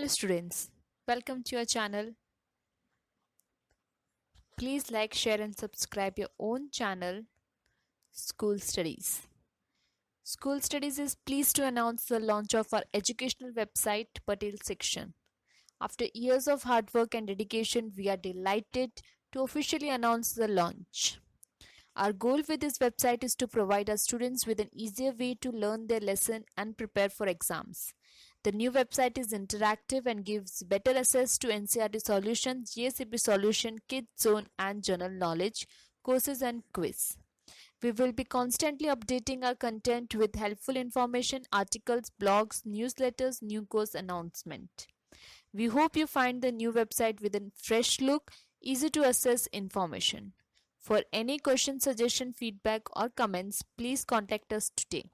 Dear students, welcome to your channel. Please like, share and subscribe your own channel, School Studies. School Studies is pleased to announce the launch of our educational website, Patel Section. After years of hard work and dedication, we are delighted to officially announce the launch. Our goal with this website is to provide our students with an easier way to learn their lesson and prepare for exams. The new website is interactive and gives better access to NCERT solution, GSEB solution, Kids Zone and general knowledge, courses and quiz. We will be constantly updating our content with helpful information, articles, blogs, newsletters, new course announcement. We hope you find the new website with a fresh look, easy to access information. For any question, suggestion, feedback or comments, please contact us today.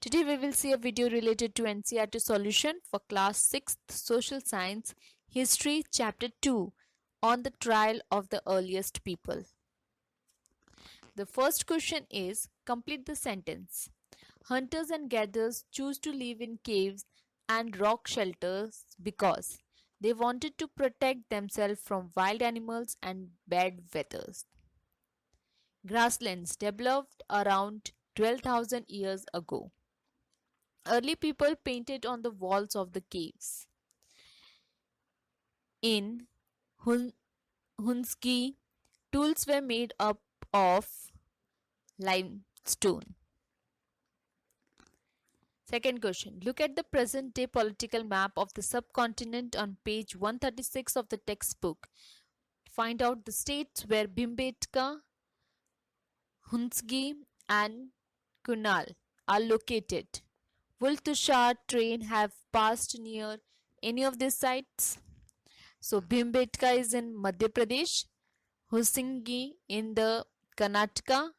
Today we will see a video related to NCERT solution for class 6th Social Science History Chapter 2 on the trial of the earliest people. The first question is complete the sentence. Hunters and gatherers choose to live in caves and rock shelters because they wanted to protect themselves from wild animals and bad weather. Grasslands developed around 12,000 years ago. Early people painted on the walls of the caves. In Hunski, tools were made up of limestone. Second question. Look at the present day political map of the subcontinent on page 136 of the textbook. Find out the states where Bhimbetka, Hunski and Kunal are located. Will Tushar train have passed near any of these sites? So Bhimbetka is in Madhya Pradesh, Husingi in the Karnataka,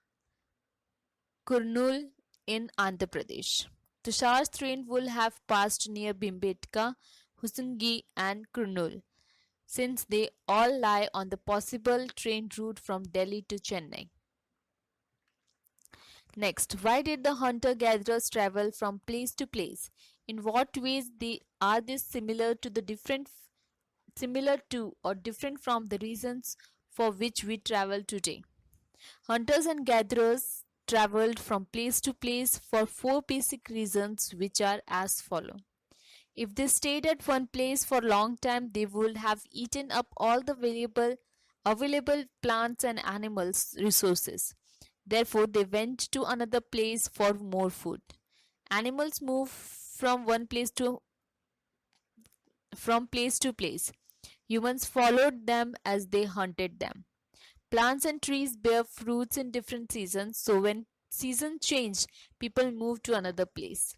Kurnool in Andhra Pradesh. Tushar's train will have passed near Bhimbetka, Husingi and Kurnool, since they all lie on the possible train route from Delhi to Chennai. Next, why did the hunter-gatherers travel from place to place? In what ways are they similar or different from the reasons for which we travel today? Hunters and gatherers traveled from place to place for four basic reasons, which are as follow. If they stayed at one place for a long time, they would have eaten up all the available plants and animals resources. Therefore, they went to another place for more food. Animals move from place to place. Humans followed them as they hunted them. Plants and trees bear fruits in different seasons, so when season changed, people moved to another place.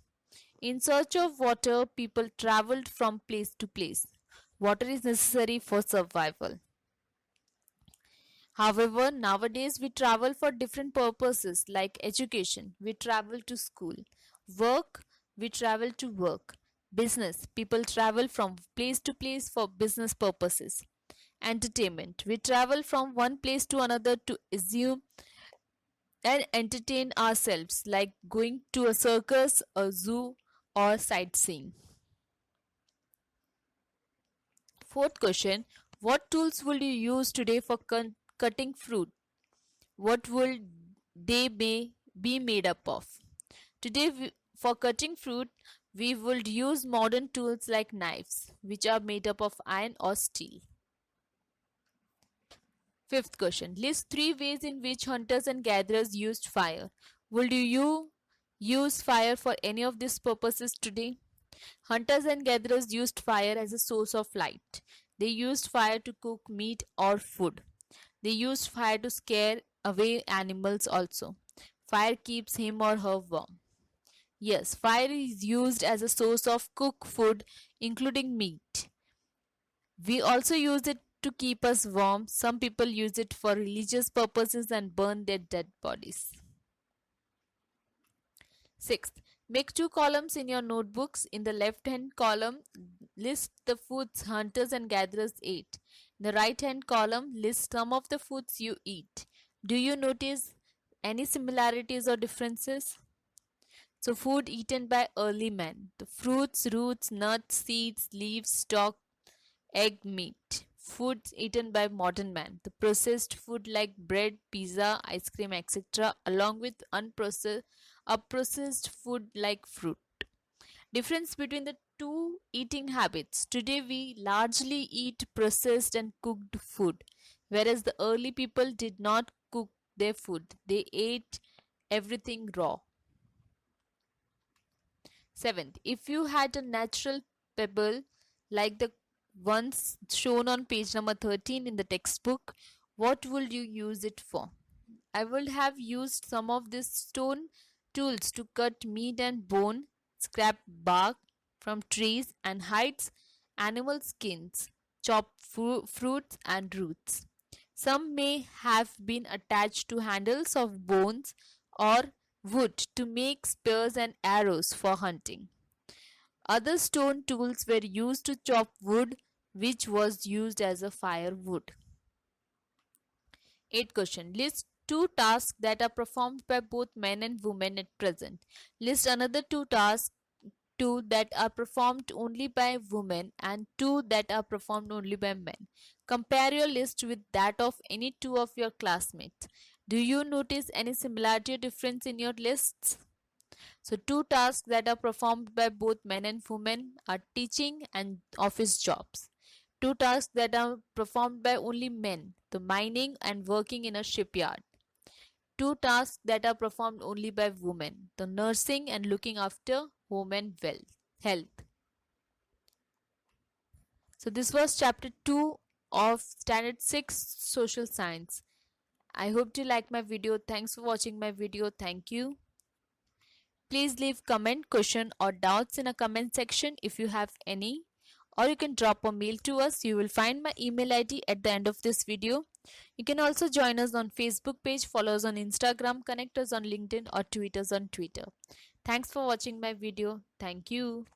In search of water, people traveled from place to place. Water is necessary for survival. However, nowadays we travel for different purposes like education, we travel to school, work, we travel to work, business, people travel from place to place for business purposes, entertainment, we travel from one place to another to assume and entertain ourselves like going to a circus, a zoo or sightseeing. Fourth question, what tools will you use today for cutting fruit? What will they be made up of? Today, for cutting fruit, we would use modern tools like knives, which are made up of iron or steel. Fifth question, list three ways in which hunters and gatherers used fire. Would you use fire for any of these purposes today? Hunters and gatherers used fire as a source of light. They used fire to cook meat or food. They used fire to scare away animals also. Fire keeps him or her warm. Yes, fire is used as a source of cooked food, including meat. We also use it to keep us warm. Some people use it for religious purposes and burn their dead bodies. Sixth, make two columns in your notebooks. In the left-hand column, list the foods hunters and gatherers ate. In the right-hand column, list some of the foods you eat. Do you notice any similarities or differences? So food eaten by early men. The fruits, roots, nuts, seeds, leaves, stalk, egg, meat. Foods eaten by modern man. The processed food like bread, pizza, ice cream, etc. along with unprocessed food like fruit. Difference between the two eating habits. Today we largely eat processed and cooked food, whereas the early people did not cook their food. They ate everything raw. Seventh, if you had a natural pebble like the ones shown on page number 13 in the textbook, what would you use it for? I would have used some of these stone tools to cut meat and bone, scrap bark from trees and hides, animal skins, chop fruits and roots. Some may have been attached to handles of bones or wood to make spears and arrows for hunting. Other stone tools were used to chop wood, which was used as a firewood. 8th question. List two tasks that are performed by both men and women at present. List another two that are performed only by women and two that are performed only by men. Compare your list with that of any two of your classmates. Do you notice any similarity or difference in your lists? So, two tasks that are performed by both men and women are teaching and office jobs. Two tasks that are performed by only men, the mining and working in a shipyard. Two tasks that are performed only by women, the nursing and looking after home and health. So, this was chapter 2 of standard 6 social science. I hope you like my video. Thanks for watching my video. Thank you. Please leave comment, question or doubts in a comment section if you have any, or you can drop a mail to us. You will find my email ID at the end of this video. You can also join us on Facebook page, follow us on Instagram, connect us on LinkedIn or tweet us on Twitter. Thanks for watching my video. Thank you.